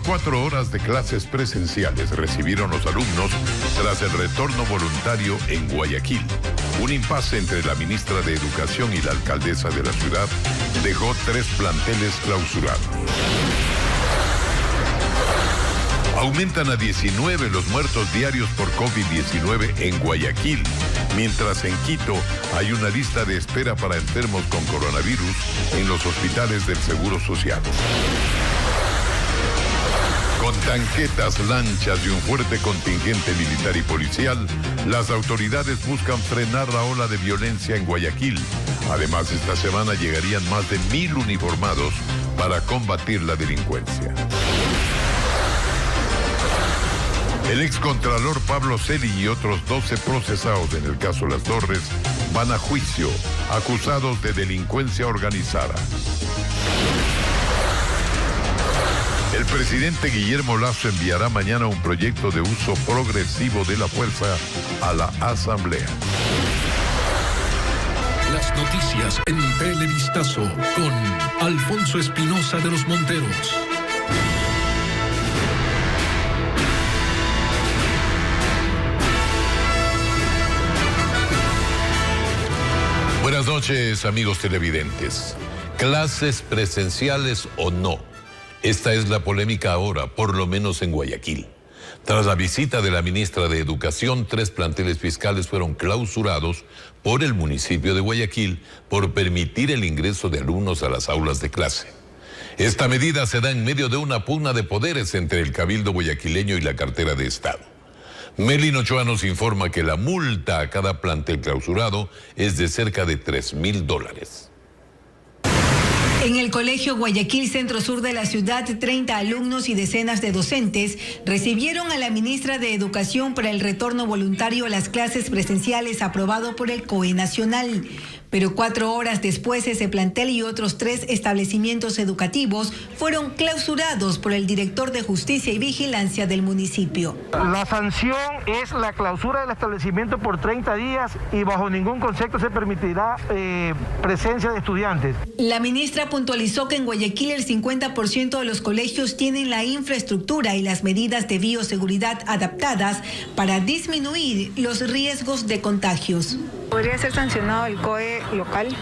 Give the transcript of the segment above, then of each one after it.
4 horas de clases presenciales recibieron los alumnos tras el retorno voluntario en Guayaquil. Un impasse entre la ministra de Educación y la alcaldesa de la ciudad dejó 3 planteles clausurados. Aumentan a 19 los muertos diarios por COVID-19 en Guayaquil, mientras en Quito hay una lista de espera para enfermos con coronavirus en los hospitales del Seguro Social. Con tanquetas, lanchas y un fuerte contingente militar y policial, las autoridades buscan frenar la ola de violencia en Guayaquil. Además, esta semana llegarían más de 1000 uniformados para combatir la delincuencia. El excontralor Pablo Celi y otros 12 procesados en el caso Las Torres van a juicio, acusados de delincuencia organizada. El presidente Guillermo Lasso enviará mañana un proyecto de uso progresivo de la fuerza a la Asamblea. Las noticias en Televistazo con Alfonso Espinosa de los Monteros. Buenas noches, amigos televidentes. ¿Clases presenciales o no? Esta es la polémica ahora, por lo menos en Guayaquil. Tras la visita de la ministra de Educación, 3 planteles fiscales fueron clausurados por el municipio de Guayaquil por permitir el ingreso de alumnos a las aulas de clase. Esta medida se da en medio de una pugna de poderes entre el Cabildo guayaquileño y la cartera de Estado. Melin Ochoa nos informa que la multa a cada plantel clausurado es de cerca de $3.000. En el Colegio Guayaquil Centro Sur de la ciudad, 30 alumnos y decenas de docentes recibieron a la ministra de Educación para el retorno voluntario a las clases presenciales aprobado por el COE Nacional. Pero 4 horas después, ese plantel y otros 3 establecimientos educativos fueron clausurados por el director de Justicia y Vigilancia del municipio. La sanción es la clausura del establecimiento por 30 días y bajo ningún concepto se permitirá presencia de estudiantes. La ministra puntualizó que en Guayaquil el 50% de los colegios tienen la infraestructura y las medidas de bioseguridad adaptadas para disminuir los riesgos de contagios. ¿Podría ser sancionado el COE local?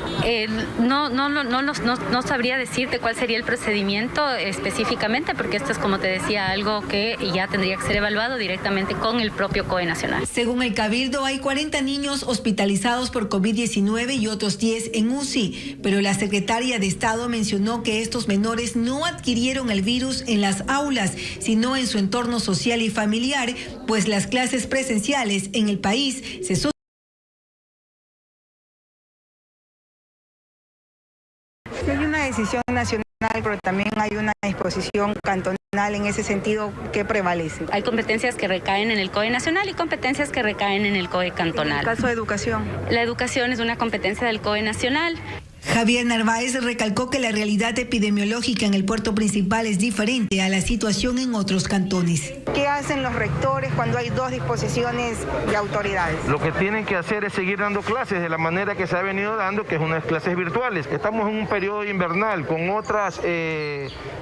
No sabría decirte cuál sería el procedimiento específicamente, porque esto es, como te decía, algo que ya tendría que ser evaluado directamente con el propio COE Nacional. Según el Cabildo, hay 40 niños hospitalizados por COVID-19 y otros 10 en UCI, pero la secretaria de Estado mencionó que estos menores no adquirieron el virus en las aulas, sino en su entorno social y familiar, pues las clases presenciales en el país se Hay una decisión nacional, pero también hay una disposición cantonal en ese sentido que prevalece. Hay competencias que recaen en el COE Nacional y competencias que recaen en el COE cantonal. En el caso de educación. La educación es una competencia del COE Nacional. Javier Narváez recalcó que la realidad epidemiológica en el puerto principal es diferente a la situación en otros cantones. ¿Qué hacen los rectores cuando hay 2 disposiciones de autoridades? Lo que tienen que hacer es seguir dando clases de la manera que se ha venido dando, que es unas clases virtuales. Estamos en un periodo invernal con otras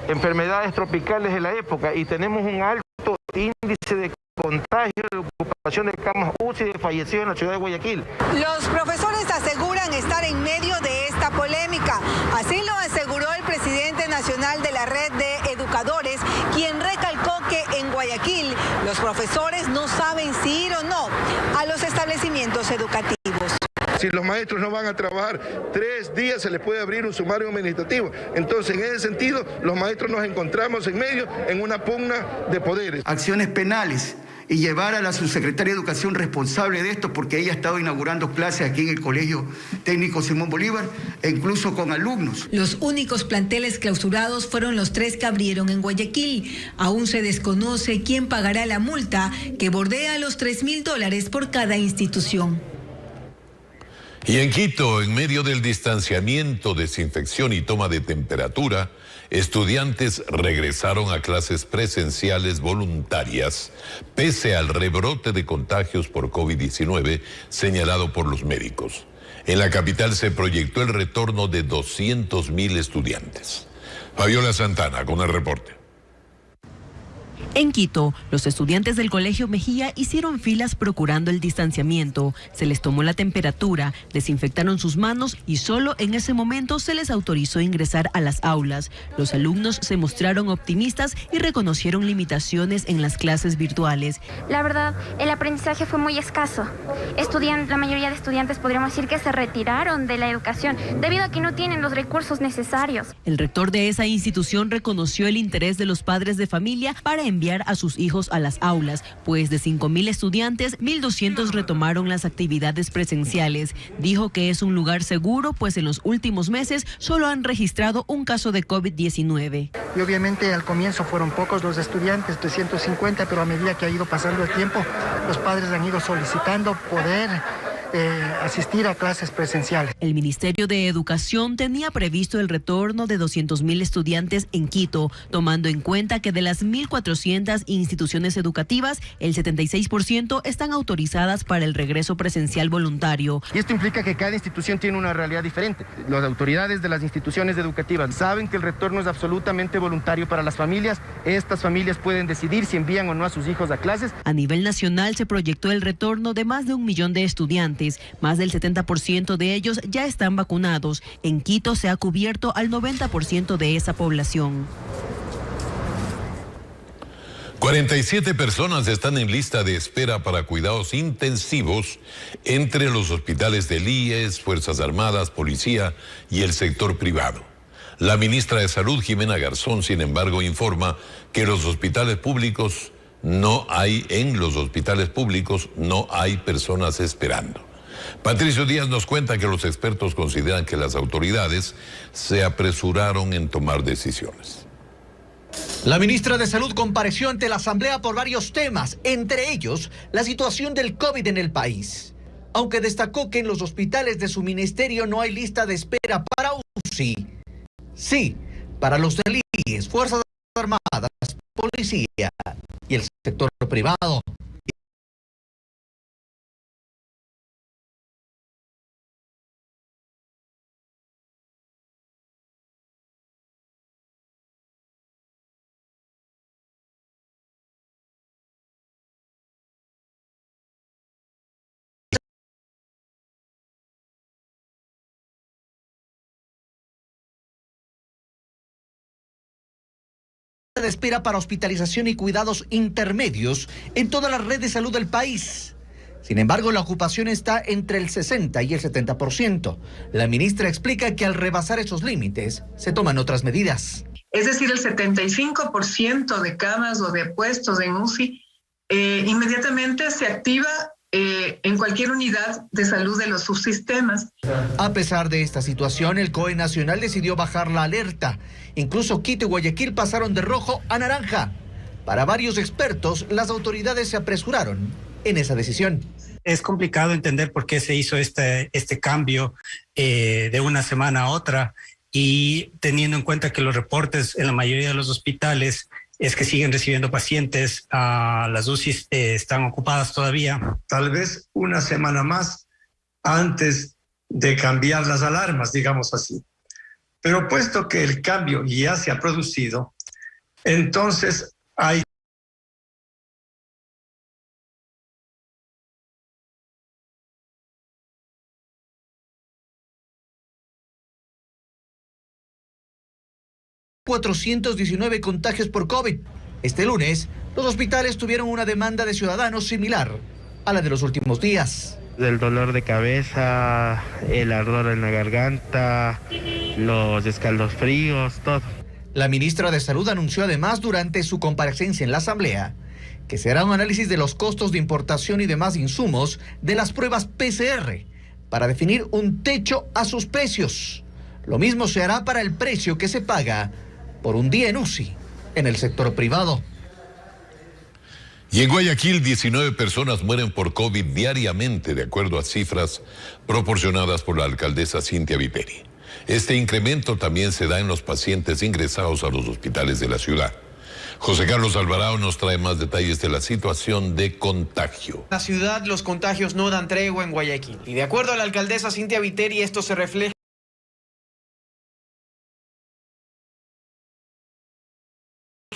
enfermedades tropicales de la época y tenemos un alto índice de contagio, de ocupación de camas UCI y de fallecidos en la ciudad de Guayaquil. Los profesores aseguran estar en medio de esta polémica. Así lo aseguró el presidente nacional de la Red de Educadores, quien recalcó que en Guayaquil los profesores no saben si ir o no a los establecimientos educativos. Si los maestros no van a trabajar 3 días, se les puede abrir un sumario administrativo. Entonces, en ese sentido, los maestros nos encontramos en medio en una pugna de poderes. Acciones penales y llevar a la subsecretaria de Educación responsable de esto, porque ella ha estado inaugurando clases aquí en el Colegio Técnico Simón Bolívar e incluso con alumnos. Los únicos planteles clausurados fueron los 3 que abrieron en Guayaquil. Aún se desconoce quién pagará la multa, que bordea los $3.000 por cada institución. Y en Quito, en medio del distanciamiento, desinfección y toma de temperatura, estudiantes regresaron a clases presenciales voluntarias, pese al rebrote de contagios por COVID-19 señalado por los médicos. En la capital se proyectó el retorno de 200.000 estudiantes. Fabiola Santana con el reporte. En Quito, los estudiantes del Colegio Mejía hicieron filas procurando el distanciamiento. Se les tomó la temperatura, desinfectaron sus manos y solo en ese momento se les autorizó ingresar a las aulas. Los alumnos se mostraron optimistas y reconocieron limitaciones en las clases virtuales. La verdad, el aprendizaje fue muy escaso. La mayoría de estudiantes podríamos decir que se retiraron de la educación debido a que no tienen los recursos necesarios. El rector de esa institución reconoció el interés de los padres de familia para enviar a sus hijos a las aulas, pues de 5.000 estudiantes, 1.200 retomaron las actividades presenciales. Dijo que es un lugar seguro, pues en los últimos meses solo han registrado un caso de COVID-19. Y obviamente al comienzo fueron pocos los estudiantes, 350, pero a medida que ha ido pasando el tiempo, los padres han ido solicitando poder asistir a clases presenciales. El Ministerio de Educación tenía previsto el retorno de 200.000 estudiantes en Quito, tomando en cuenta que de las 1.400 instituciones educativas, el 76% están autorizadas para el regreso presencial voluntario. Y esto implica que cada institución tiene una realidad diferente. Las autoridades de las instituciones educativas saben que el retorno es absolutamente voluntario para las familias. Estas familias pueden decidir si envían o no a sus hijos a clases. A nivel nacional se proyectó el retorno de más de 1 millón de estudiantes. Más del 70% de ellos ya están vacunados. En Quito se ha cubierto al 90% de esa población. 47 personas están en lista de espera para cuidados intensivos entre los hospitales del IES, Fuerzas Armadas, Policía y el sector privado. La ministra de Salud, Jimena Garzón, sin embargo, informa que en los hospitales públicos no hay personas esperando. Patricio Díaz nos cuenta que los expertos consideran que las autoridades se apresuraron en tomar decisiones. La ministra de Salud compareció ante la Asamblea por varios temas, entre ellos la situación del COVID en el país. Aunque destacó que en los hospitales de su ministerio no hay lista de espera para UCI. Sí, para los del IES, Fuerzas Armadas, Policía y el sector privado. De espera para hospitalización y cuidados intermedios en toda la red de salud del país. Sin embargo, la ocupación está entre el 60 y el 70%. La ministra explica que al rebasar esos límites se toman otras medidas. Es decir, el 75% de camas o de puestos en UCI inmediatamente se activa en cualquier unidad de salud de los subsistemas. A pesar de esta situación, el COE Nacional decidió bajar la alerta. Incluso Quito y Guayaquil pasaron de rojo a naranja. Para varios expertos, las autoridades se apresuraron en esa decisión. Es complicado entender por qué se hizo este cambio de una semana a otra, y teniendo en cuenta que los reportes en la mayoría de los hospitales es que siguen recibiendo pacientes, las UCIs están ocupadas todavía. Tal vez una semana más antes de cambiar las alarmas, digamos así. Pero puesto que el cambio ya se ha producido, entonces hay ...419 contagios por COVID. Este lunes, los hospitales tuvieron una demanda de ciudadanos similar a la de los últimos días. El dolor de cabeza, el ardor en la garganta, los escalofríos, todo. La ministra de Salud anunció además durante su comparecencia en la Asamblea que se hará un análisis de los costos de importación y demás insumos de las pruebas PCR para definir un techo a sus precios. Lo mismo se hará para el precio que se paga por un día en UCI en el sector privado. Y en Guayaquil, 19 personas mueren por COVID diariamente, de acuerdo a cifras proporcionadas por la alcaldesa Cintia Viteri. Este incremento también se da en los pacientes ingresados a los hospitales de la ciudad. José Carlos Alvarado nos trae más detalles de la situación de contagio. En la ciudad, los contagios no dan tregua en Guayaquil. Y de acuerdo a la alcaldesa Cintia Viteri, esto se refleja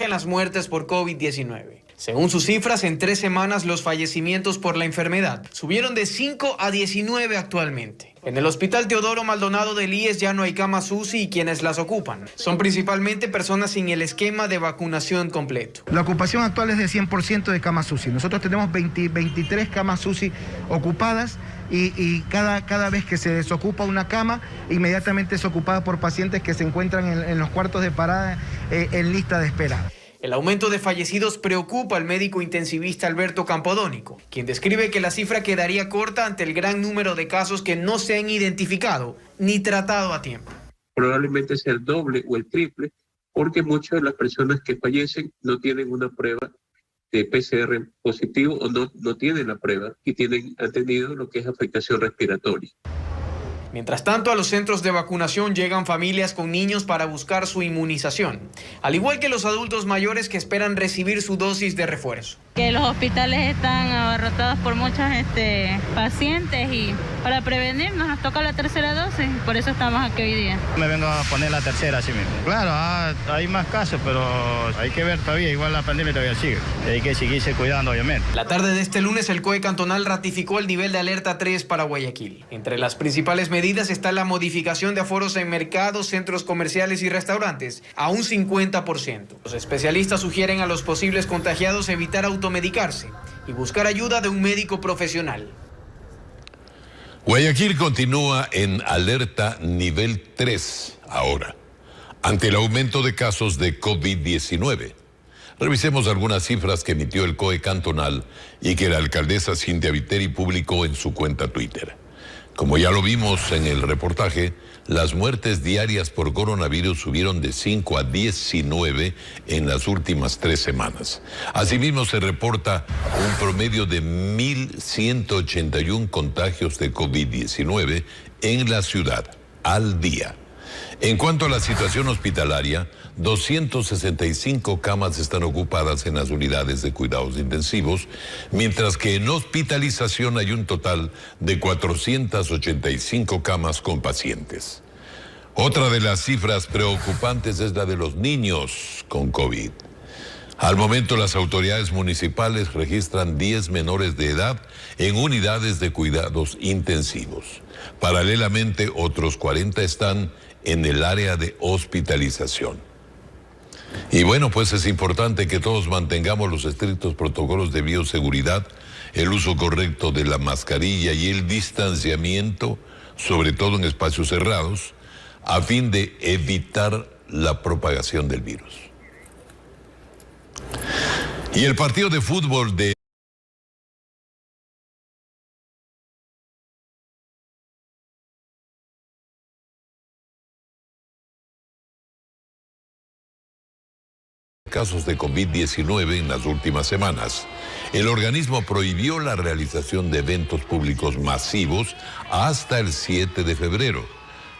en las muertes por COVID-19. Según sus cifras, en 3 semanas los fallecimientos por la enfermedad subieron de 5 a 19 actualmente. En el Hospital Teodoro Maldonado del IES ya no hay camas UCI y quienes las ocupan son principalmente personas sin el esquema de vacunación completo. La ocupación actual es de 100% de camas UCI. Nosotros tenemos 23 camas UCI ocupadas y cada vez que se desocupa una cama, inmediatamente es ocupada por pacientes que se encuentran en los cuartos de parada en lista de espera. El aumento de fallecidos preocupa al médico intensivista Alberto Campodónico, quien describe que la cifra quedaría corta ante el gran número de casos que no se han identificado ni tratado a tiempo. Probablemente sea el doble o el triple, porque muchas de las personas que fallecen no tienen una prueba de PCR positivo o no tienen la prueba y han tenido lo que es afectación respiratoria. Mientras tanto, a los centros de vacunación llegan familias con niños para buscar su inmunización, al igual que los adultos mayores que esperan recibir su dosis de refuerzo. Que los hospitales están abarrotados por muchos pacientes y para prevenirnos nos toca la tercera dosis, por eso estamos aquí hoy día. Me vengo a poner la tercera así mismo. Claro, hay más casos, pero hay que ver todavía, igual la pandemia todavía sigue. Hay que seguirse cuidando, obviamente. La tarde de este lunes, el COE cantonal ratificó el nivel de alerta 3 para Guayaquil. Entre las principales medidas está la modificación de aforos en mercados, centros comerciales y restaurantes a un 50%. Los especialistas sugieren a los posibles contagiados evitar automedicarse y buscar ayuda de un médico profesional. Guayaquil continúa en alerta nivel 3 ahora, ante el aumento de casos de COVID-19. Revisemos algunas cifras que emitió el COE cantonal y que la alcaldesa Cintia Viteri publicó en su cuenta Twitter. Como ya lo vimos en el reportaje, las muertes diarias por coronavirus subieron de 5 a 19 en las últimas 3 semanas. Asimismo, se reporta un promedio de 1.181 contagios de COVID-19 en la ciudad al día. En cuanto a la situación hospitalaria, 265 camas están ocupadas en las unidades de cuidados intensivos, mientras que en hospitalización hay un total de 485 camas con pacientes. Otra de las cifras preocupantes es la de los niños con COVID. Al momento, las autoridades municipales registran 10 menores de edad en unidades de cuidados intensivos. Paralelamente, otros 40 están en el área de hospitalización. Y bueno, pues es importante que todos mantengamos los estrictos protocolos de bioseguridad, el uso correcto de la mascarilla y el distanciamiento, sobre todo en espacios cerrados, a fin de evitar la propagación del virus. Y el partido de fútbol de casos de COVID-19 en las últimas semanas. El organismo prohibió la realización de eventos públicos masivos hasta el 7 de febrero,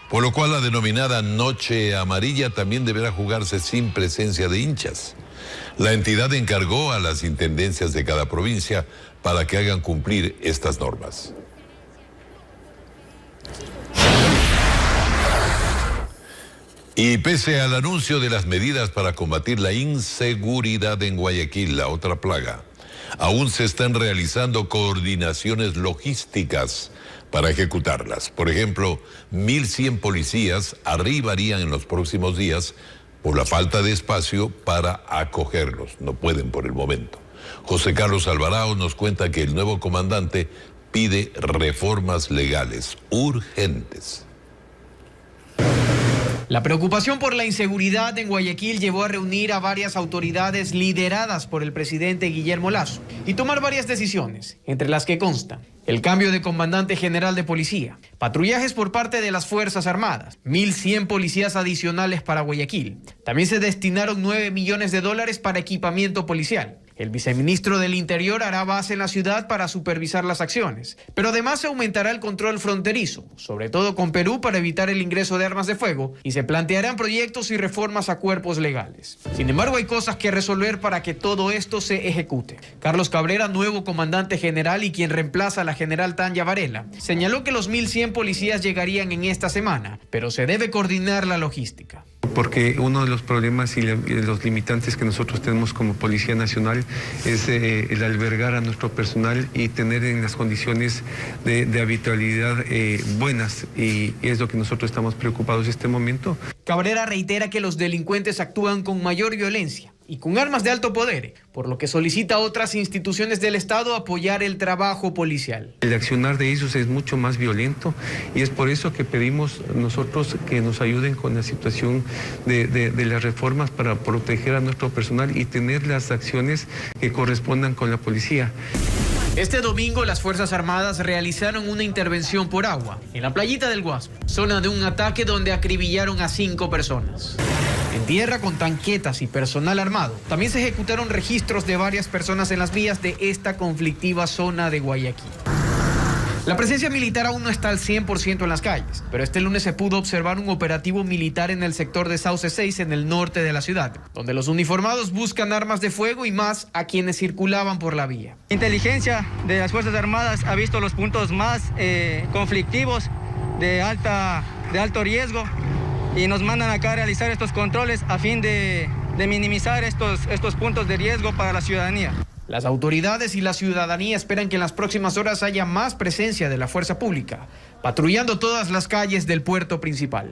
por lo cual la denominada Noche Amarilla también deberá jugarse sin presencia de hinchas. La entidad encargó a las intendencias de cada provincia para que hagan cumplir estas normas. Y pese al anuncio de las medidas para combatir la inseguridad en Guayaquil, la otra plaga, aún se están realizando coordinaciones logísticas para ejecutarlas. Por ejemplo, 1.100 policías arribarían en los próximos días por la falta de espacio para acogerlos. No pueden por el momento. José Carlos Alvarado nos cuenta que el nuevo comandante pide reformas legales urgentes. La preocupación por la inseguridad en Guayaquil llevó a reunir a varias autoridades lideradas por el presidente Guillermo Lasso y tomar varias decisiones, entre las que constan el cambio de comandante general de policía, patrullajes por parte de las Fuerzas Armadas, 1.100 policías adicionales para Guayaquil. También se destinaron $9 millones para equipamiento policial. El viceministro del Interior hará base en la ciudad para supervisar las acciones, pero además se aumentará el control fronterizo, sobre todo con Perú, para evitar el ingreso de armas de fuego, y se plantearán proyectos y reformas a cuerpos legales. Sin embargo, hay cosas que resolver para que todo esto se ejecute. Carlos Cabrera, nuevo comandante general y quien reemplaza a la general Tanya Varela, señaló que los 1.100 policías llegarían en esta semana, pero se debe coordinar la logística. Porque uno de los problemas y los limitantes que nosotros tenemos como Policía Nacional es el albergar a nuestro personal y tener en las condiciones de habitualidad buenas, y es lo que nosotros estamos preocupados en este momento. Cabrera reitera que los delincuentes actúan con mayor violencia y con armas de alto poder, por lo que solicita a otras instituciones del Estado apoyar el trabajo policial. El accionar de ellos es mucho más violento y es por eso que pedimos nosotros que nos ayuden con la situación de las reformas para proteger a nuestro personal y tener las acciones que correspondan con la policía. Este domingo las Fuerzas Armadas realizaron una intervención por agua en la playita del Guasmo, zona de un ataque donde acribillaron a 5 personas. En tierra con tanquetas y personal armado. También se ejecutaron registros de varias personas en las vías de esta conflictiva zona de Guayaquil. La presencia militar aún no está al 100% en las calles, pero este lunes se pudo observar un operativo militar en el sector de Sauce 6 en el norte de la ciudad, donde los uniformados buscan armas de fuego y más a quienes circulaban por la vía. Inteligencia de las Fuerzas Armadas ha visto los puntos más conflictivos de alto riesgo y nos mandan acá a realizar estos controles a fin de minimizar estos puntos de riesgo para la ciudadanía. Las autoridades y la ciudadanía esperan que en las próximas horas haya más presencia de la fuerza pública, patrullando todas las calles del puerto principal.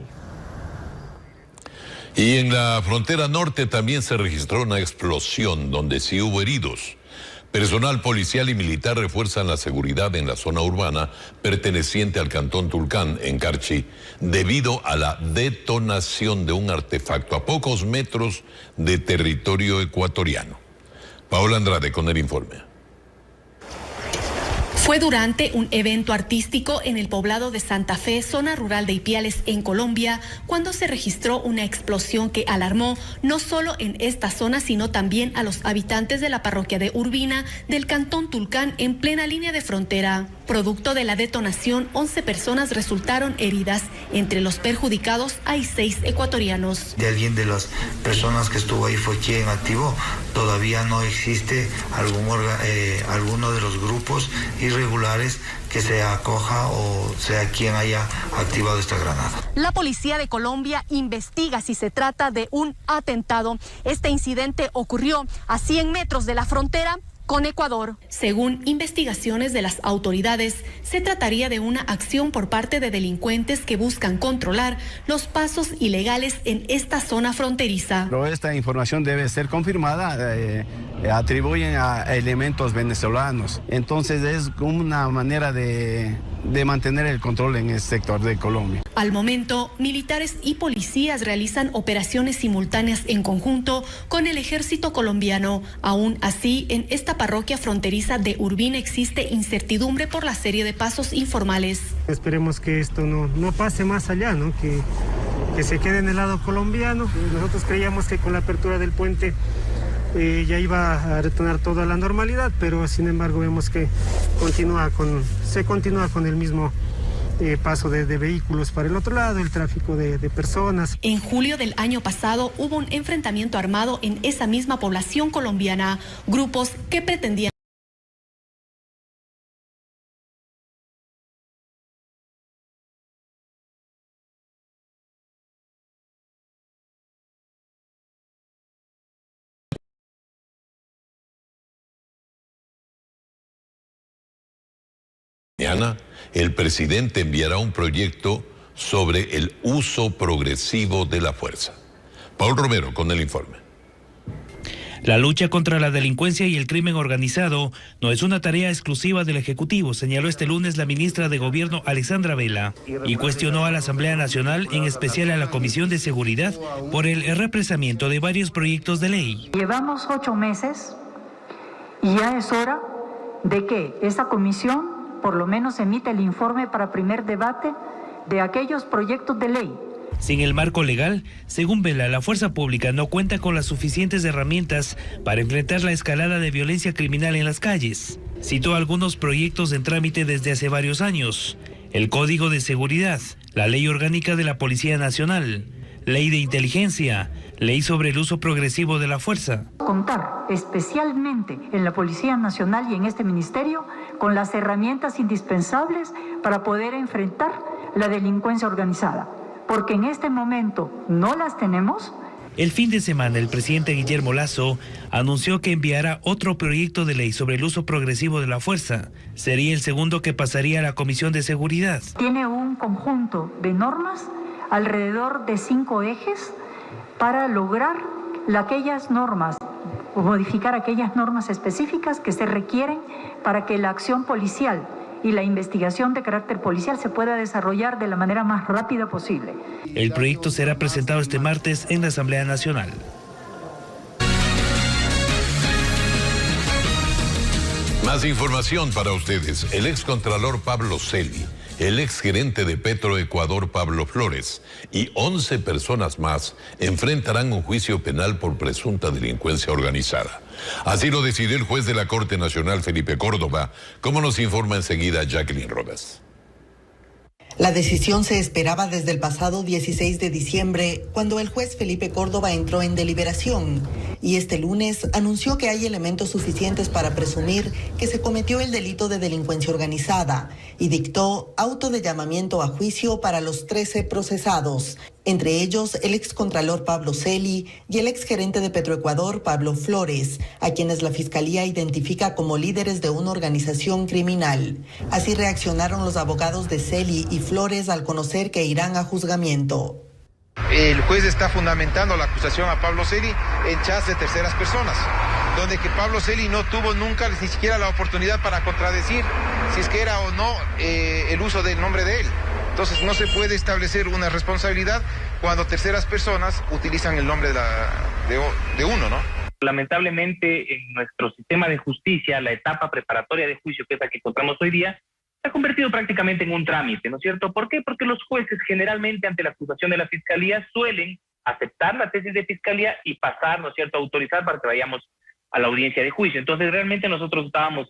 Y en la frontera norte también se registró una explosión donde sí hubo heridos. Personal policial y militar refuerzan la seguridad en la zona urbana perteneciente al cantón Tulcán, en Carchi, debido a la detonación de un artefacto a pocos metros de territorio ecuatoriano. Paola Andrade con el informe. Fue durante un evento artístico en el poblado de Santa Fe, zona rural de Ipiales, en Colombia, cuando se registró una explosión que alarmó no solo en esta zona, sino también a los habitantes de la parroquia de Urbina del cantón Tulcán, en plena línea de frontera. Producto de la detonación, 11 personas resultaron heridas. Entre los perjudicados hay 6 ecuatorianos. De alguien de las personas que estuvo ahí fue quien activó. Todavía no existe alguno de los grupos irregulares que se acoja o sea quien haya activado esta granada. La policía de Colombia investiga si se trata de un atentado. Este incidente ocurrió a 100 metros de la frontera con Ecuador. Según investigaciones de las autoridades, se trataría de una acción por parte de delincuentes que buscan controlar los pasos ilegales en esta zona fronteriza. Pero esta información debe ser confirmada, atribuyen a elementos venezolanos. Entonces es una manera de mantener el control en el sector de Colombia. Al momento, militares y policías realizan operaciones simultáneas en conjunto con el ejército colombiano. Aún así, en esta parroquia fronteriza de Urbina existe incertidumbre por la serie de pasos informales. Esperemos que esto no pase más allá, ¿no? Que se quede en el lado colombiano. Nosotros creíamos que con la apertura del puente ya iba a retornar toda la normalidad, pero sin embargo vemos que se continúa con el mismo paso de vehículos para el otro lado, el tráfico de personas. En julio del año pasado hubo un enfrentamiento armado en esa misma población colombiana. Grupos que pretendían Mañana, el presidente enviará un proyecto sobre el uso progresivo de la fuerza. Paul Romero con el informe. La lucha contra la delincuencia y el crimen organizado no es una tarea exclusiva del Ejecutivo, señaló este lunes la ministra de Gobierno Alexandra Vela, y cuestionó a la Asamblea Nacional, en especial a la Comisión de Seguridad, por el represamiento de varios proyectos de ley. Llevamos 8 meses y ya es hora de que esta comisión por lo menos emite el informe para primer debate de aquellos proyectos de ley. Sin el marco legal, según Vela, la fuerza pública no cuenta con las suficientes herramientas para enfrentar la escalada de violencia criminal en las calles. Citó algunos proyectos en trámite desde hace varios años: el Código de Seguridad, la Ley Orgánica de la Policía Nacional, Ley de Inteligencia, Ley sobre el uso progresivo de la fuerza. Contar especialmente en la Policía Nacional y en este ministerio con las herramientas indispensables para poder enfrentar la delincuencia organizada. porque en este momento no las tenemos. El fin de semana, el presidente Guillermo Lasso anunció que enviará otro proyecto de ley sobre el uso progresivo de la fuerza. Sería el segundo que pasaría a la Comisión de Seguridad. Tiene un conjunto de normas alrededor de 5 ejes para lograr aquellas normas o modificar aquellas normas específicas que se requieren para que la acción policial y la investigación de carácter policial se pueda desarrollar de la manera más rápida posible. El proyecto será presentado este martes en la Asamblea Nacional. Más información para ustedes. El excontralor Pablo Celi, el exgerente de Petroecuador Pablo Flores y 11 personas más enfrentarán un juicio penal por presunta delincuencia organizada. Así lo decidió el juez de la Corte Nacional Felipe Córdoba, como nos informa enseguida Jacqueline Rodas. La decisión se esperaba desde el pasado 16 de diciembre, cuando el juez Felipe Córdoba entró en deliberación y este lunes anunció que hay elementos suficientes para presumir que se cometió el delito de delincuencia organizada y dictó auto de llamamiento a juicio para los 13 procesados, entre ellos el excontralor Pablo Celi y el exgerente de Petroecuador Pablo Flores, a quienes la Fiscalía identifica como líderes de una organización criminal. Así reaccionaron los abogados de Celi y Flores al conocer que irán a juzgamiento. El juez está fundamentando la acusación a Pablo Celi en chats de terceras personas, donde que Pablo Celi no tuvo nunca ni siquiera la oportunidad para contradecir si es que era o no el uso del nombre de él. Entonces no se puede establecer una responsabilidad cuando terceras personas utilizan el nombre de uno, ¿no? Lamentablemente en nuestro sistema de justicia, la etapa preparatoria de juicio, que es la que encontramos hoy día, se ha convertido prácticamente en un trámite, ¿no es cierto? ¿Por qué? Porque los jueces generalmente ante la acusación de la Fiscalía suelen aceptar la tesis de Fiscalía y pasar, ¿no es cierto?, a autorizar para que vayamos a la audiencia de juicio. Entonces realmente nosotros estábamos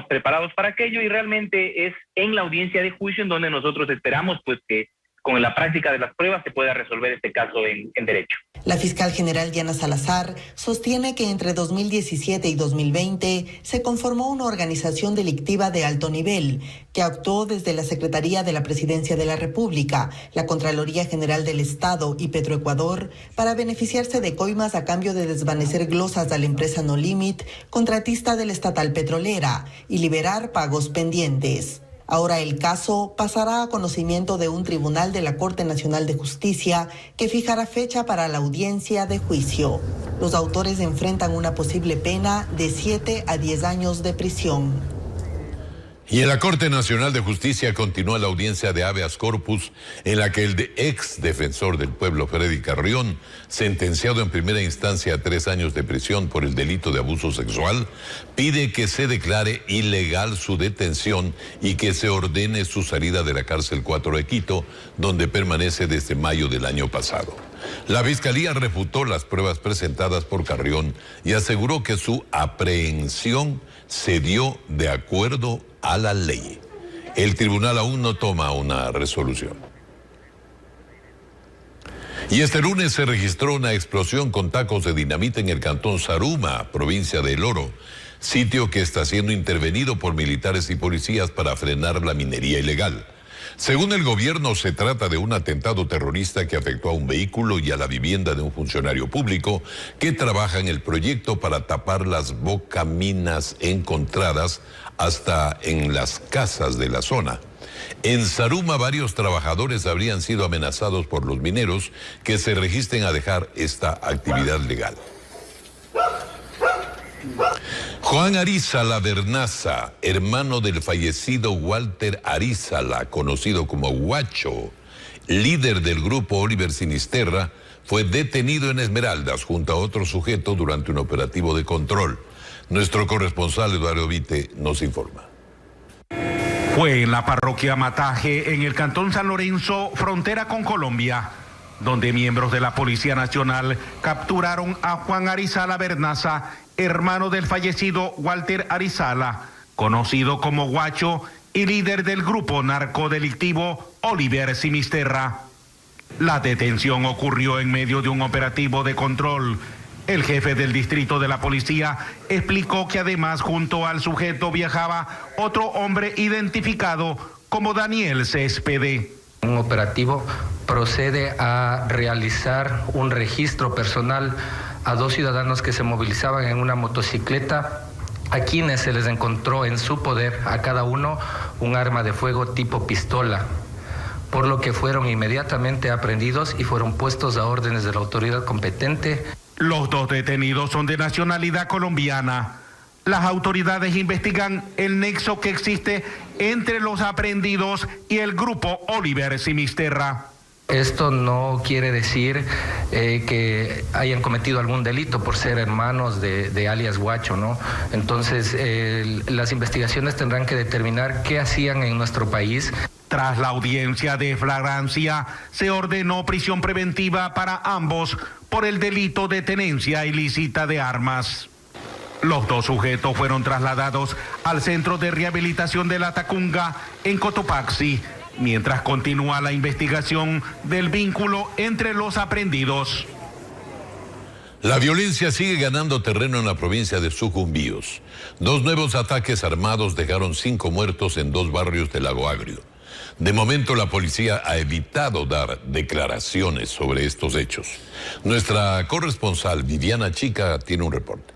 preparados para aquello y realmente es en la audiencia de juicio en donde nosotros esperamos pues que con la práctica de las pruebas se pueda resolver este caso en derecho. La fiscal general Diana Salazar sostiene que entre 2017 y 2020 se conformó una organización delictiva de alto nivel que actuó desde la Secretaría de la Presidencia de la República, la Contraloría General del Estado y Petroecuador para beneficiarse de coimas a cambio de desvanecer glosas a la empresa No Limit, contratista de la estatal petrolera, y liberar pagos pendientes. Ahora el caso pasará a conocimiento de un tribunal de la Corte Nacional de Justicia que fijará fecha para la audiencia de juicio. Los autores enfrentan una posible pena de 7 a 10 años de prisión. Y en la Corte Nacional de Justicia continúa la audiencia de habeas corpus en la que el ex defensor del pueblo Freddy Carrión, sentenciado en primera instancia a 3 años de prisión por el delito de abuso sexual, pide que se declare ilegal su detención y que se ordene su salida de la cárcel 4 de Quito, donde permanece desde mayo del año pasado. La Fiscalía refutó las pruebas presentadas por Carrión y aseguró que su aprehensión se dio de acuerdo a la ley. El tribunal aún no toma una resolución. Y este lunes se registró una explosión con tacos de dinamita en el cantón Zaruma, provincia de El Oro, sitio que está siendo intervenido por militares y policías para frenar la minería ilegal. Según el gobierno, se trata de un atentado terrorista que afectó a un vehículo y a la vivienda de un funcionario público que trabaja en el proyecto para tapar las bocaminas encontradas hasta en las casas de la zona. En Zaruma, varios trabajadores habrían sido amenazados por los mineros que se registren a dejar esta actividad legal. Juan Arízala Bernaza, hermano del fallecido Walter Arízala, conocido como Guacho, líder del grupo Oliver Sinisterra, fue detenido en Esmeraldas junto a otro sujeto durante un operativo de control. Nuestro corresponsal Eduardo Vite nos informa. Fue en la parroquia Mataje, en el cantón San Lorenzo, frontera con Colombia, donde miembros de la Policía Nacional capturaron a Juan Arízala Bernaza, hermano del fallecido Walter Arízala, conocido como Guacho y líder del grupo narcodelictivo Oliver Sinisterra. La detención ocurrió en medio de un operativo de control. El jefe del distrito de la policía explicó que además junto al sujeto viajaba otro hombre identificado como Daniel Céspede. Un operativo procede a realizar un registro personal a 2 ciudadanos que se movilizaban en una motocicleta, a quienes se les encontró en su poder a cada uno un arma de fuego tipo pistola, por lo que fueron inmediatamente aprehendidos y fueron puestos a órdenes de la autoridad competente. Los 2 detenidos son de nacionalidad colombiana. Las autoridades investigan el nexo que existe entre los aprehendidos y el grupo Oliver Sinisterra. Esto no quiere decir que hayan cometido algún delito por ser hermanos de alias Guacho, ¿no? Entonces, las investigaciones tendrán que determinar qué hacían en nuestro país. Tras la audiencia de flagrancia, se ordenó prisión preventiva para ambos por el delito de tenencia ilícita de armas. Los 2 sujetos fueron trasladados al Centro de Rehabilitación de la Tacunga en Cotopaxi, mientras continúa la investigación del vínculo entre los aprehendidos. La violencia sigue ganando terreno en la provincia de Sucumbíos. 2 nuevos ataques armados dejaron 5 muertos en 2 barrios de Lago Agrio. De momento la policía ha evitado dar declaraciones sobre estos hechos. Nuestra corresponsal Viviana Chica tiene un reporte.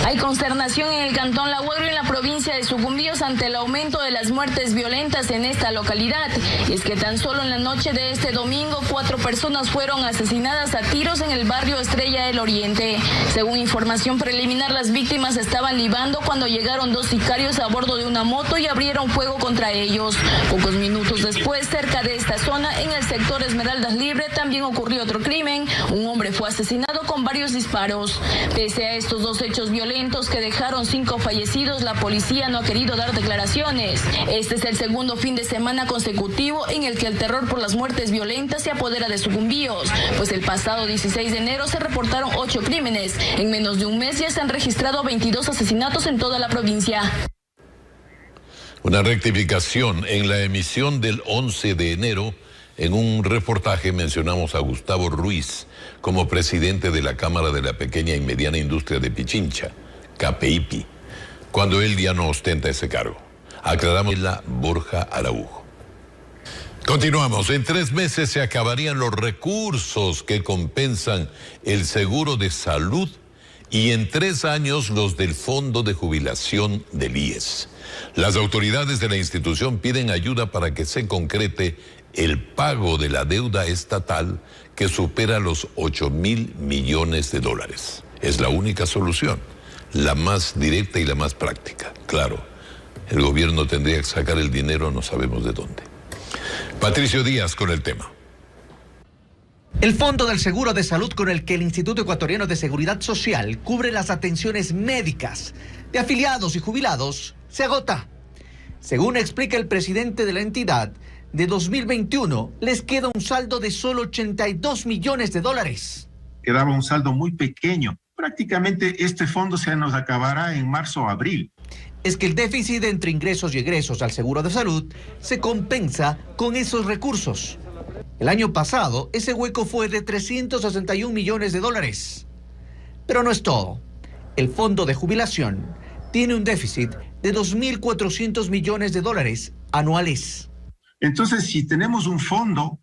Hay consternación en el cantón Lago Agrio, en la provincia de Sucumbíos, ante el aumento de las muertes violentas en esta localidad. Y es que tan solo en la noche de este domingo, 4 personas fueron asesinadas a tiros en el barrio Estrella del Oriente. Según información preliminar, las víctimas estaban libando cuando llegaron 2 sicarios a bordo de una moto y abrieron fuego contra ellos. Pocos minutos después, cerca de esta zona, en el sector Esmeraldas Libre, también ocurrió otro crimen. Un hombre fue asesinado con varios disparos. Pese a estos 2 hechos violentos que dejaron 5 fallecidos, la policía no ha querido dar declaraciones. Este es el segundo fin de semana consecutivo en el que el terror por las muertes violentas se apodera de Sucumbíos, pues el pasado 16 de enero se reportaron 8 crímenes. En menos de un mes ya se han registrado 22 asesinatos en toda la provincia. Una rectificación: en la emisión del 11 de enero, en un reportaje mencionamos a Gustavo Ruiz como presidente de la Cámara de la Pequeña y Mediana Industria de Pichincha, CAPEIPI, cuando él ya no ostenta ese cargo. Aclaramos la Borja Araujo. Continuamos. En 3 meses se acabarían los recursos que compensan el seguro de salud y en 3 años los del Fondo de Jubilación del IES. Las autoridades de la institución piden ayuda para que se concrete el pago de la deuda estatal que supera los 8.000 millones de dólares. Es la única solución, la más directa y la más práctica. Claro, el gobierno tendría que sacar el dinero, no sabemos de dónde. Patricio Díaz con el tema. El Fondo del Seguro de Salud, con el que el Instituto Ecuatoriano de Seguridad Social cubre las atenciones médicas de afiliados y jubilados, se agota. Según explica el presidente de la entidad, de 2021 les queda un saldo de solo 82 millones de dólares. Quedaba un saldo muy pequeño. Prácticamente este fondo se nos acabará en marzo o abril. Es que el déficit entre ingresos y egresos al seguro de salud se compensa con esos recursos. El año pasado ese hueco fue de 361 millones de dólares. Pero no es todo. El fondo de jubilación tiene un déficit de 2.400 millones de dólares anuales. Entonces, si tenemos un fondo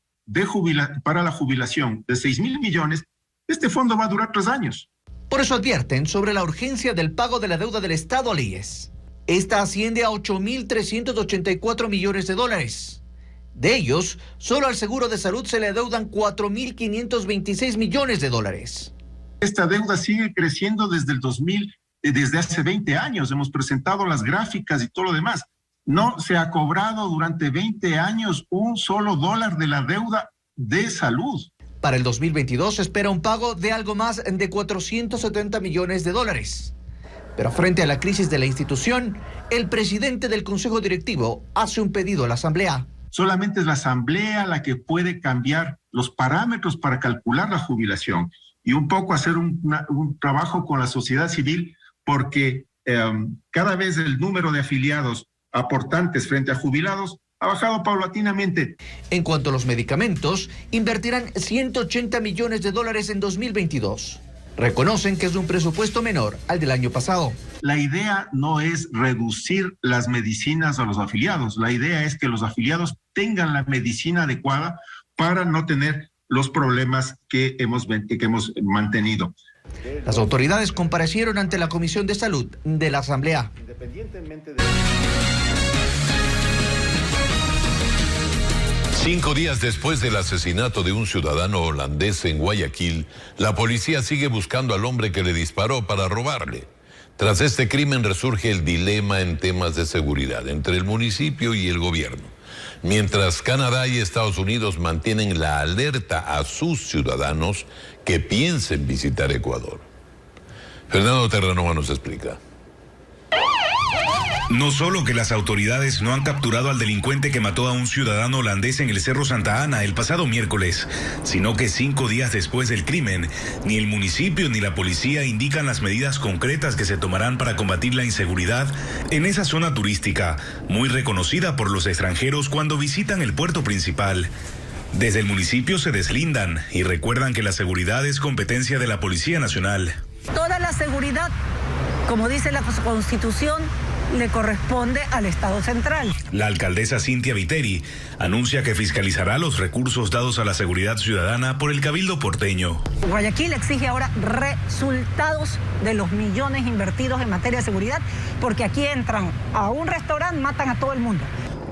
para la jubilación de 6.000 millones, este fondo va a durar 3 años. Por eso advierten sobre la urgencia del pago de la deuda del Estado al IES. Esta asciende a 8.384 millones de dólares. De ellos, solo al seguro de salud se le adeudan 4.526 millones de dólares. Esta deuda sigue creciendo desde hace 20 años. Hemos presentado las gráficas y todo lo demás. No se ha cobrado durante 20 años un solo dólar de la deuda de salud. Para el 2022 se espera un pago de algo más de 470 millones de dólares. Pero frente a la crisis de la institución, el presidente del Consejo Directivo hace un pedido a la Asamblea. Solamente es la Asamblea la que puede cambiar los parámetros para calcular la jubilación y un poco hacer un trabajo con la sociedad civil, porque cada vez el número de afiliados aportantes frente a jubilados ha bajado paulatinamente. En cuanto a los medicamentos, invertirán 180 millones de dólares en 2022. Reconocen que es un presupuesto menor al del año pasado. La idea no es reducir las medicinas a los afiliados. La idea es que los afiliados tengan la medicina adecuada, para no tener los problemas que hemos mantenido. Las autoridades comparecieron ante la Comisión de Salud de la Asamblea. Independientemente de... 5 días después del asesinato de un ciudadano holandés en Guayaquil, la policía sigue buscando al hombre que le disparó para robarle. Tras este crimen resurge el dilema en temas de seguridad entre el municipio y el gobierno. Mientras Canadá y Estados Unidos mantienen la alerta a sus ciudadanos que piensen visitar Ecuador. Fernando Terranova nos explica. No solo que las autoridades no han capturado al delincuente que mató a un ciudadano holandés en el Cerro Santa Ana el pasado miércoles, sino que 5 días después del crimen, ni el municipio ni la policía indican las medidas concretas que se tomarán para combatir la inseguridad en esa zona turística, muy reconocida por los extranjeros cuando visitan el puerto principal. Desde el municipio se deslindan y recuerdan que la seguridad es competencia de la Policía Nacional. Toda la seguridad, como dice la Constitución, le corresponde al Estado central. La alcaldesa Cintia Viteri anuncia que fiscalizará los recursos dados a la seguridad ciudadana por el Cabildo porteño. Guayaquil exige ahora resultados de los millones invertidos en materia de seguridad, porque aquí entran a un restaurante, matan a todo el mundo.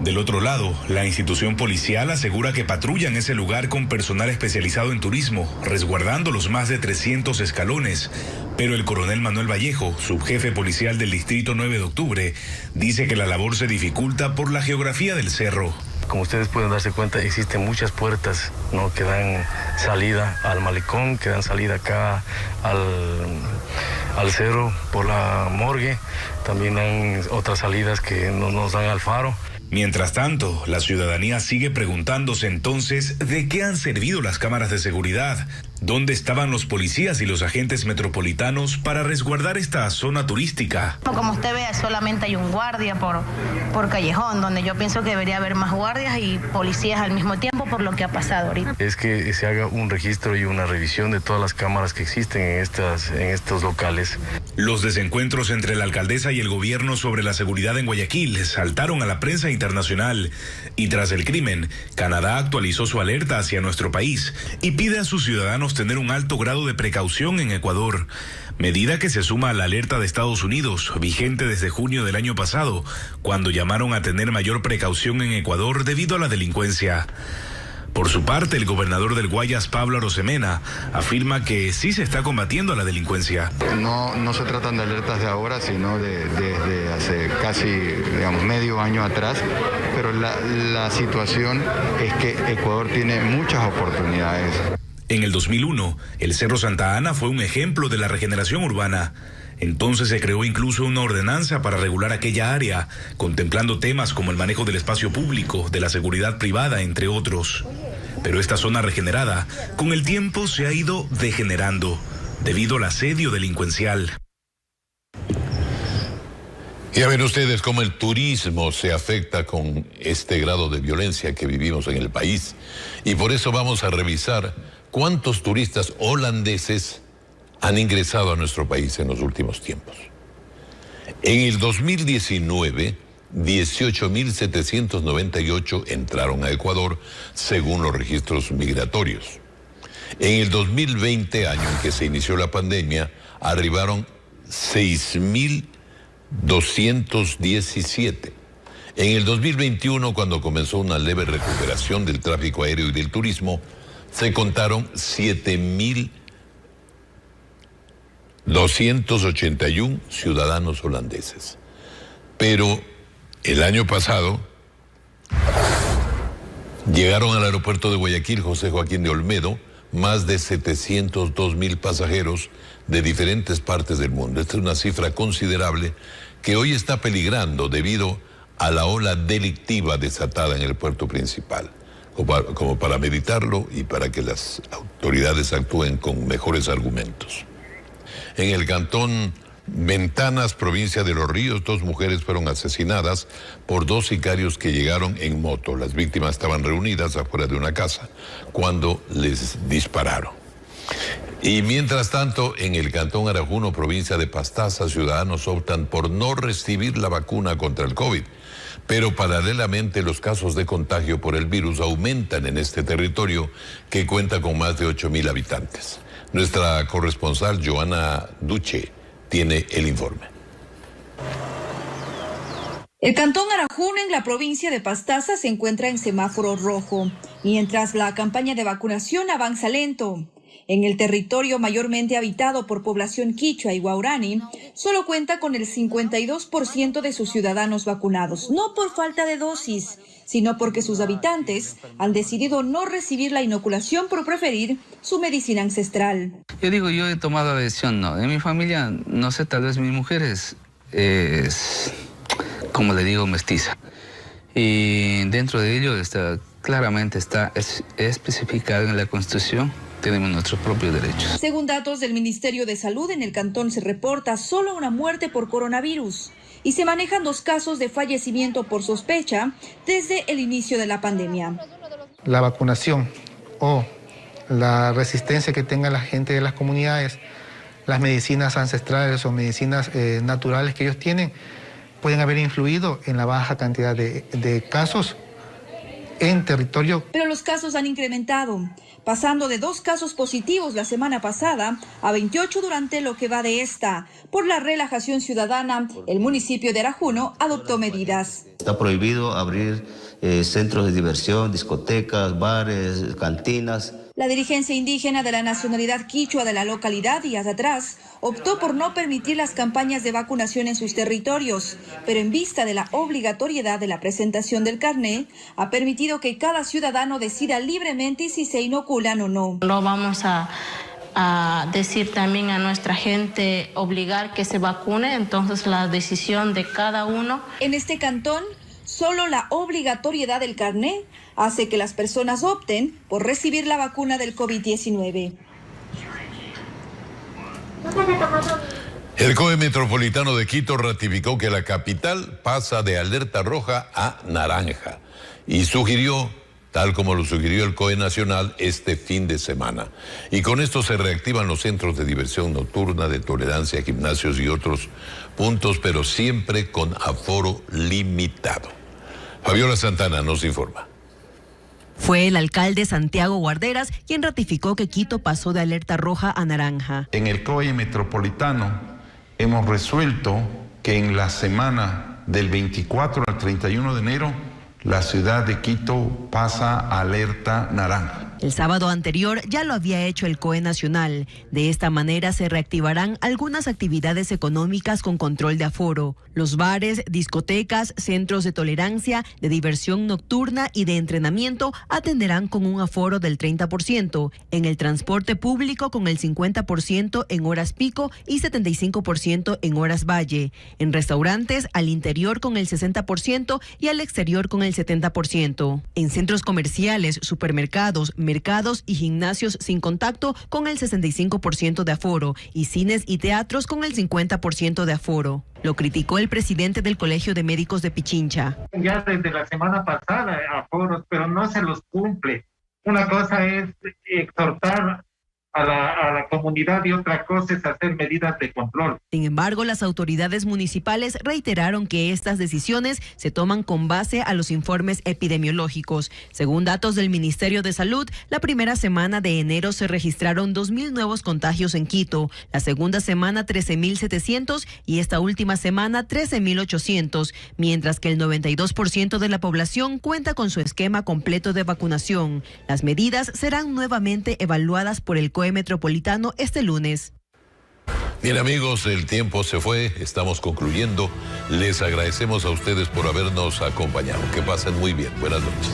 Del otro lado, la institución policial asegura que patrullan ese lugar con personal especializado en turismo, resguardando los más de 300 escalones. Pero el coronel Manuel Vallejo, subjefe policial del Distrito 9 de Octubre, dice que la labor se dificulta por la geografía del cerro. Como ustedes pueden darse cuenta, existen muchas puertas, ¿no?, que dan salida al malecón, que dan salida acá al cerro por la morgue. También dan otras salidas que nos dan al faro. Mientras tanto, la ciudadanía sigue preguntándose entonces de qué han servido las cámaras de seguridad, dónde estaban los policías y los agentes metropolitanos para resguardar esta zona turística. Como usted ve, solamente hay un guardia por callejón, donde yo pienso que debería haber más guardias y policías al mismo tiempo por lo que ha pasado ahorita. Es que se haga un registro y una revisión de todas las cámaras que existen en estos locales. Los desencuentros entre la alcaldesa y el gobierno sobre la seguridad en Guayaquil saltaron a la prensa internacional y tras el crimen, Canadá actualizó su alerta hacia nuestro país y pide a sus ciudadanos tener un alto grado de precaución en Ecuador, medida que se suma a la alerta de Estados Unidos, vigente desde junio del año pasado, cuando llamaron a tener mayor precaución en Ecuador debido a la delincuencia. Por su parte, el gobernador del Guayas, Pablo Arosemena, afirma que sí se está combatiendo a la delincuencia. No se tratan de alertas de ahora, sino desde hace casi, medio año atrás, pero la situación es que Ecuador tiene muchas oportunidades. En el 2001, el Cerro Santa Ana fue un ejemplo de la regeneración urbana. Entonces se creó incluso una ordenanza para regular aquella área, contemplando temas como el manejo del espacio público, de la seguridad privada, entre otros. Pero esta zona regenerada, con el tiempo se ha ido degenerando, debido al asedio delincuencial. Ya ven ustedes cómo el turismo se afecta con este grado de violencia que vivimos en el país. Y por eso vamos a revisar cuántos turistas holandeses han ingresado a nuestro país en los últimos tiempos. En el 2019, 18.798 entraron a Ecuador, según los registros migratorios. En el 2020, año en que se inició la pandemia, arribaron 6.217. En el 2021, cuando comenzó una leve recuperación del tráfico aéreo y del turismo, se contaron 7.281 ciudadanos holandeses. Pero el año pasado llegaron al aeropuerto de Guayaquil José Joaquín de Olmedo más de 702.000 pasajeros de diferentes partes del mundo. Esta es una cifra considerable que hoy está peligrando debido a la ola delictiva desatada en el puerto principal, como para meditarlo y para que las autoridades actúen con mejores argumentos. En el cantón Ventanas, provincia de Los Ríos, 2 mujeres fueron asesinadas por 2 sicarios que llegaron en moto. Las víctimas estaban reunidas afuera de una casa cuando les dispararon. Y mientras tanto, en el cantón Arajuno, provincia de Pastaza, ciudadanos optan por no recibir la vacuna contra el COVID. pero paralelamente los casos de contagio por el virus aumentan en este territorio que cuenta con más de 8.000 habitantes. Nuestra corresponsal Joana Duche tiene el informe. El cantón Arajuno en la provincia de Pastaza se encuentra en semáforo rojo, mientras la campaña de vacunación avanza lento. En el territorio mayormente habitado por población quichua y guaraní, solo cuenta con el 52% de sus ciudadanos vacunados, no por falta de dosis, sino porque sus habitantes han decidido no recibir la inoculación por preferir su medicina ancestral. Yo he tomado la decisión, no. En mi familia, no sé, tal vez mi mujer es como le digo, mestiza. Y dentro de ello claramente está especificado en la Constitución. Tenemos nuestros propios derechos. Según datos del Ministerio de Salud, en el cantón se reporta solo una muerte por coronavirus y se manejan 2 casos de fallecimiento por sospecha desde el inicio de la pandemia. La vacunación o la resistencia que tenga la gente de las comunidades, las medicinas ancestrales o medicinas naturales que ellos tienen, pueden haber influido en la baja cantidad de casos en territorio. Pero los casos han incrementado, pasando de 2 casos positivos la semana pasada a 28 durante lo que va de esta. Por la relajación ciudadana, el municipio de Arajuno adoptó medidas. Está prohibido abrir centros de diversión, discotecas, bares, cantinas. La dirigencia indígena de la nacionalidad quichua de la localidad, días atrás, optó por no permitir las campañas de vacunación en sus territorios, pero en vista de la obligatoriedad de la presentación del carné, ha permitido que cada ciudadano decida libremente si se inoculan o no. No vamos a decir también a nuestra gente obligar que se vacune, entonces la decisión de cada uno. En este cantón, solo la obligatoriedad del carné hace que las personas opten por recibir la vacuna del COVID-19. El COE Metropolitano de Quito ratificó que la capital pasa de alerta roja a naranja y sugirió, tal como lo sugirió el COE Nacional, este fin de semana. Y con esto se reactivan los centros de diversión nocturna, de tolerancia, gimnasios y otros puntos, pero siempre con aforo limitado. Fabiola Santana nos informa. Fue el alcalde Santiago Guarderas quien ratificó que Quito pasó de alerta roja a naranja. En el COE Metropolitano hemos resuelto que en la semana del 24 al 31 de enero la ciudad de Quito pasa a alerta naranja. El sábado anterior ya lo había hecho el COE Nacional. De esta manera se reactivarán algunas actividades económicas con control de aforo. Los bares, discotecas, centros de tolerancia, de diversión nocturna y de entrenamiento atenderán con un aforo del 30%. En el transporte público con el 50% en horas pico y 75% en horas valle. En restaurantes al interior con el 60% y al exterior con el 70%. En centros comerciales, supermercados, mercados y gimnasios sin contacto con el 65% de aforo y cines y teatros con el 50% de aforo. Lo criticó el presidente del Colegio de Médicos de Pichincha. Ya desde la semana pasada aforos, pero no se los cumple. Una cosa es exhortar a la comunidad y otra cosa es hacer medidas de control. Sin embargo, las autoridades municipales reiteraron que estas decisiones se toman con base a los informes epidemiológicos. Según datos del Ministerio de Salud, la primera semana de enero se registraron 2.000 nuevos contagios en Quito, la segunda semana 13.700 y esta última semana 13.800, mientras que el 92% de la población cuenta con su esquema completo de vacunación. Las medidas serán nuevamente evaluadas por el COE Metropolitano este lunes. Bien amigos, el tiempo se fue, estamos concluyendo. Les agradecemos a ustedes por habernos acompañado. Que pasen muy bien. Buenas noches.